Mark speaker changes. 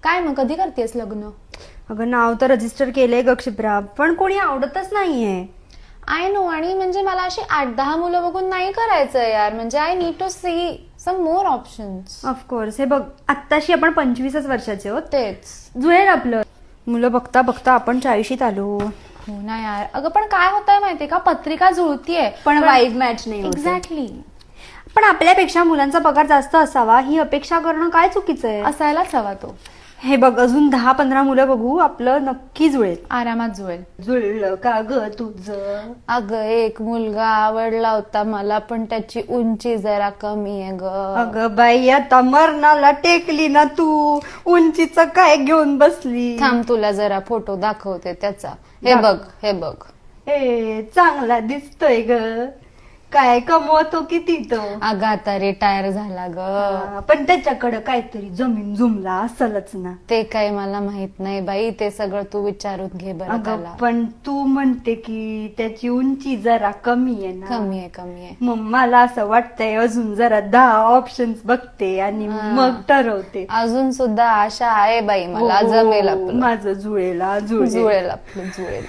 Speaker 1: काय मग कधी करतेस लग्न?
Speaker 2: अगं नाव तर रजिस्टर केलंय ग क्षिप्रा, पण कोणी आवडतच नाहीये.
Speaker 1: आय नो, आणि म्हणजे मला अशी 8-10 मुलं बघून नाही करायचं यार. म्हणजे I need to see some more options.
Speaker 2: Of course. हे बघ, आत्ताशी आपण 25च वर्षाचे आहोत.
Speaker 1: तेच.
Speaker 2: जुळेल आपलं. मुलं बघता बघता आपण 40शीत आलो.
Speaker 1: हो ना यार. अगं पण काय होतंय माहितीये का, पत्रिका जुळतीये
Speaker 2: पण वाईब मॅच नाही होत.
Speaker 1: एक्झॅक्टली.
Speaker 2: पण आपल्यापेक्षा मुलांचा पगार जास्त असावा ही अपेक्षा करणं काय चुकीचं आहे?
Speaker 1: असायलाच हवा तो.
Speaker 2: हे बघ, अजून 10-15 मुलं बघू, आपलं नक्की जुळेल.
Speaker 1: आरामात जुळेल.
Speaker 2: जुळलं का ग तुझं?
Speaker 1: अगं एक मुलगा आवडला होता मला, पण त्याची उंची जरा कमी आहे ग.
Speaker 2: अगं बाई, आता मरणाला टेकली ना तू. उंचीच काय घेऊन बसली?
Speaker 1: थांब, तुला जरा फोटो दाखवते त्याचा. हे बघ, हे बघ.
Speaker 2: ए, चांगला दिसतोय ग. काय कमवतो किती तो?
Speaker 1: अगं आता रिटायर झाला ग.
Speaker 2: पण त्याच्याकडे काहीतरी जमीन जुमला असेलच ना.
Speaker 1: ते काही मला माहित नाही बाई, ते सगळं तू विचारून घे बरं
Speaker 2: अगं
Speaker 1: त्याला.
Speaker 2: पण तू म्हणते की त्याची उंची जरा कमी आहे ना.
Speaker 1: कमी आहे, कमी आहे.
Speaker 2: मग मला असं वाटतंय अजून जरा 10 ऑप्शन्स बघते आणि मग ठरवते.
Speaker 1: अजून सुद्धा आशा आहे बाई मला.
Speaker 2: हो,
Speaker 1: जमेल आपलं.
Speaker 2: माझं जुळेल
Speaker 1: जुळेल आपलं, जुळेल.